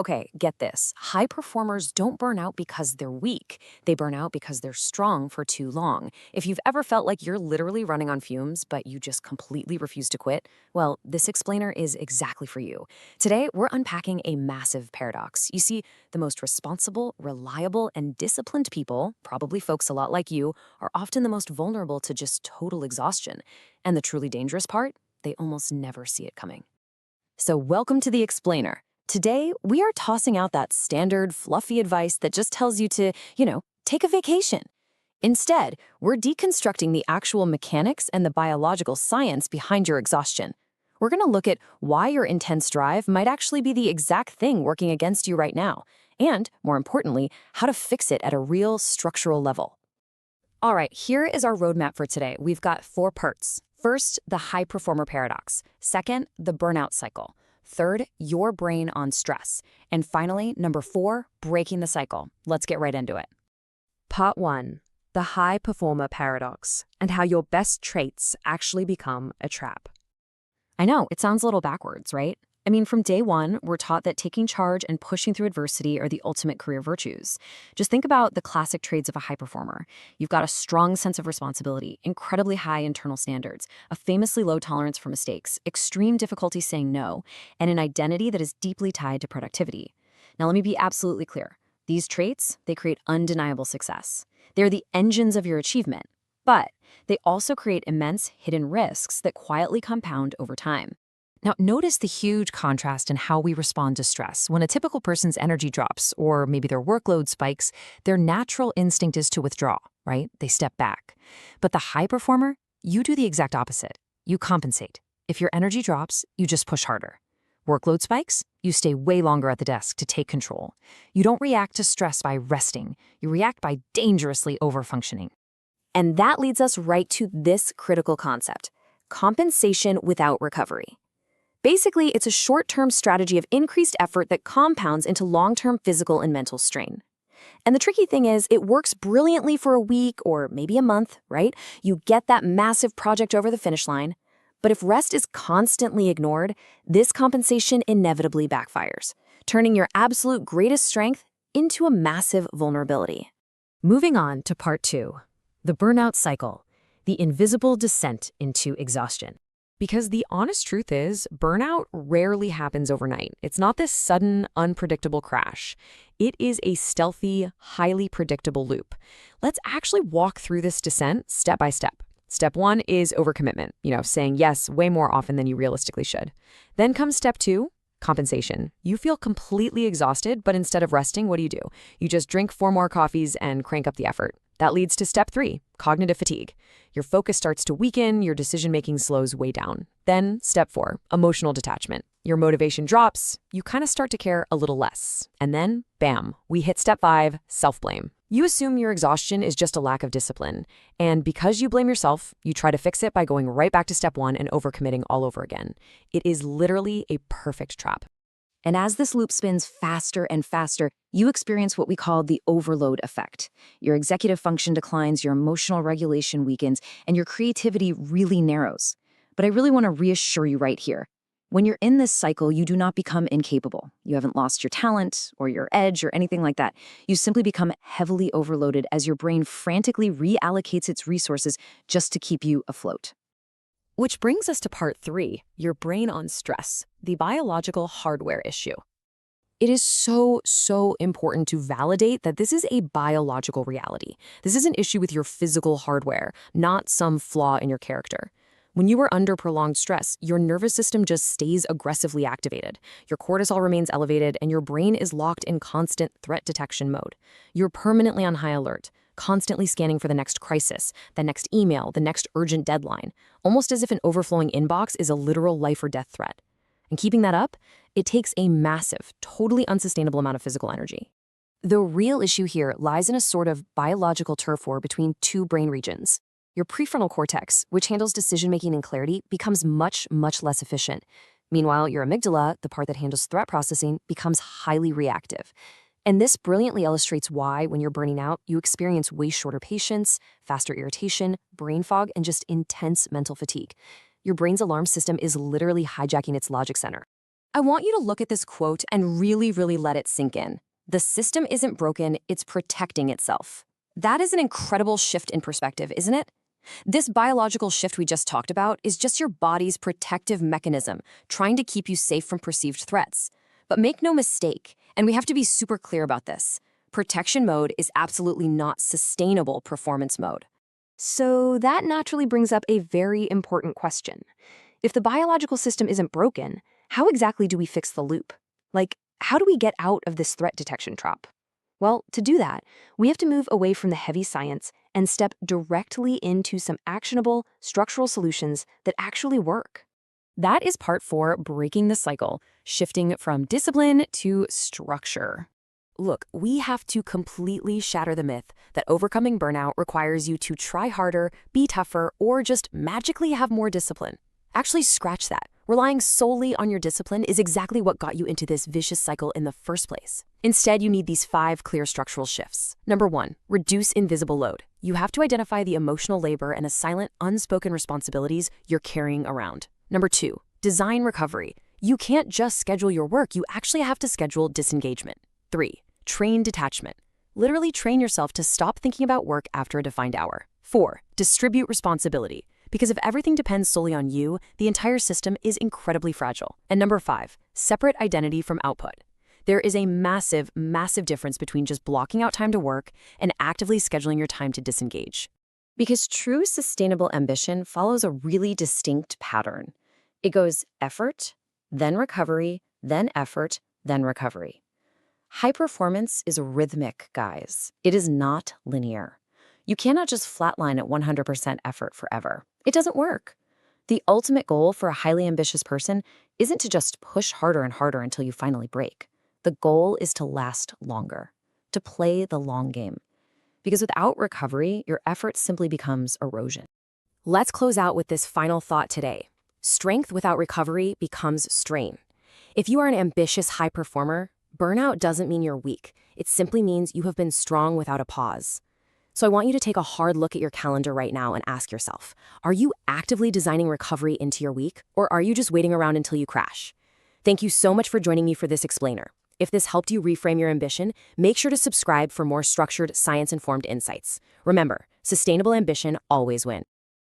Okay, get this. High performers don't burn out because they're weak. They burn out because they're strong for too long. If you've ever felt like you're literally running on fumes, but you just completely refuse to quit, well, this explainer is exactly for you. Today, we're unpacking a massive paradox. You see, the most responsible, reliable, and disciplined people, probably folks a lot like you, are often the most vulnerable to just total exhaustion. And the truly dangerous part? They almost never see it coming. So, welcome to the explainer. Today, we are tossing out that standard, fluffy advice that just tells you to, take a vacation. Instead, we're deconstructing the actual mechanics and the biological science behind your exhaustion. We're going to look at why your intense drive might actually be the exact thing working against you right now, and, more importantly, how to fix it at a real structural level. All right, here is our roadmap for today. We've got 4 parts. First, the high performer paradox. Second, the burnout cycle. Third, your brain on stress. And finally, number 4, breaking the cycle. Let's get right into it. Part 1, the high performer paradox and how your best traits actually become a trap. I know, it sounds a little backwards, right? I mean, from day one, we're taught that taking charge and pushing through adversity are the ultimate career virtues. Just think about the classic traits of a high performer. You've got a strong sense of responsibility, incredibly high internal standards, a famously low tolerance for mistakes, extreme difficulty saying no, and an identity that is deeply tied to productivity. Now, let me be absolutely clear. These traits, they create undeniable success. They're the engines of your achievement, but they also create immense hidden risks that quietly compound over time. Now, notice the huge contrast in how we respond to stress. When a typical person's energy drops, or maybe their workload spikes, their natural instinct is to withdraw, right? They step back. But the high performer, you do the exact opposite. You compensate. If your energy drops, you just push harder. Workload spikes, you stay way longer at the desk to take control. You don't react to stress by resting. You react by dangerously overfunctioning. And that leads us right to this critical concept: compensation without recovery. Basically, it's a short-term strategy of increased effort that compounds into long-term physical and mental strain. And the tricky thing is, it works brilliantly for a week or maybe a month, right? You get that massive project over the finish line. But if rest is constantly ignored, this compensation inevitably backfires, turning your absolute greatest strength into a massive vulnerability. Moving on to part 2, the burnout cycle, the invisible descent into exhaustion. Because the honest truth is, burnout rarely happens overnight. It's not this sudden, unpredictable crash. It is a stealthy, highly predictable loop. Let's actually walk through this descent step by step. Step 1 is overcommitment, saying yes way more often than you realistically should. Then comes step 2, compensation. You feel completely exhausted, but instead of resting, what do? You just drink 4 more coffees and crank up the effort. That leads to step 3, cognitive fatigue. Your focus starts to weaken, your decision-making slows way down. Then step 4, emotional detachment. Your motivation drops, you kind of start to care a little less. And then, bam, we hit step 5, self-blame. You assume your exhaustion is just a lack of discipline. And because you blame yourself, you try to fix it by going right back to step 1 and overcommitting all over again. It is literally a perfect trap. And as this loop spins faster and faster, you experience what we call the overload effect. Your executive function declines, your emotional regulation weakens, and your creativity really narrows. But I really want to reassure you right here. When you're in this cycle, you do not become incapable. You haven't lost your talent or your edge or anything like that. You simply become heavily overloaded as your brain frantically reallocates its resources just to keep you afloat. Which brings us to part 3, your brain on stress, the biological hardware issue. It is so important to validate that this is a biological reality. This is an issue with your physical hardware, not some flaw in your character. When you are under prolonged stress, your nervous system just stays aggressively activated. Your cortisol remains elevated, and your brain is locked in constant threat detection mode. You're permanently on high alert, constantly scanning for the next crisis, the next email, the next urgent deadline, almost as if an overflowing inbox is a literal life or death threat. And keeping that up, it takes a massive, totally unsustainable amount of physical energy. The real issue here lies in a sort of biological turf war between 2 brain regions. Your prefrontal cortex, which handles decision-making and clarity, becomes much less efficient. Meanwhile, your amygdala, the part that handles threat processing, becomes highly reactive. And this brilliantly illustrates why, when you're burning out, you experience way shorter patience, faster irritation, brain fog, and just intense mental fatigue. Your brain's alarm system is literally hijacking its logic center. I want you to look at this quote and really let it sink in. The system isn't broken, it's protecting itself. That is an incredible shift in perspective, isn't it? This biological shift we just talked about is just your body's protective mechanism, trying to keep you safe from perceived threats. But make no mistake, and we have to be super clear about this, protection mode is absolutely not sustainable performance mode. So that naturally brings up a very important question. If the biological system isn't broken, how exactly do we fix the loop? Like, how do we get out of this threat detection trap? Well, to do that, we have to move away from the heavy science and step directly into some actionable structural solutions that actually work. That is part 4, breaking the cycle, shifting from discipline to structure. Look, we have to completely shatter the myth that overcoming burnout requires you to try harder, be tougher, or just magically have more discipline. Actually, scratch that. Relying solely on your discipline is exactly what got you into this vicious cycle in the first place. Instead, you need these 5 clear structural shifts. Number 1, reduce invisible load. You have to identify the emotional labor and the silent, unspoken responsibilities you're carrying around. Number 2, design recovery. You can't just schedule your work, you actually have to schedule disengagement. 3, train detachment. Literally train yourself to stop thinking about work after a defined hour. 4, distribute responsibility. Because if everything depends solely on you, the entire system is incredibly fragile. And number 5, separate identity from output. There is a massive difference between just blocking out time to work and actively scheduling your time to disengage. Because true sustainable ambition follows a really distinct pattern. It goes effort, then recovery, then effort, then recovery. High performance is rhythmic, guys. It is not linear. You cannot just flatline at 100% effort forever. It doesn't work. The ultimate goal for a highly ambitious person isn't to just push harder and harder until you finally break. The goal is to last longer, to play the long game. Because without recovery, your effort simply becomes erosion. Let's close out with this final thought today. Strength without recovery becomes strain. If you are an ambitious high performer, burnout doesn't mean you're weak. It simply means you have been strong without a pause. So I want you to take a hard look at your calendar right now and ask yourself, are you actively designing recovery into your week, or are you just waiting around until you crash? Thank you so much for joining me for this explainer. If this helped you reframe your ambition, make sure to subscribe for more structured, science-informed insights. Remember, sustainable ambition always wins.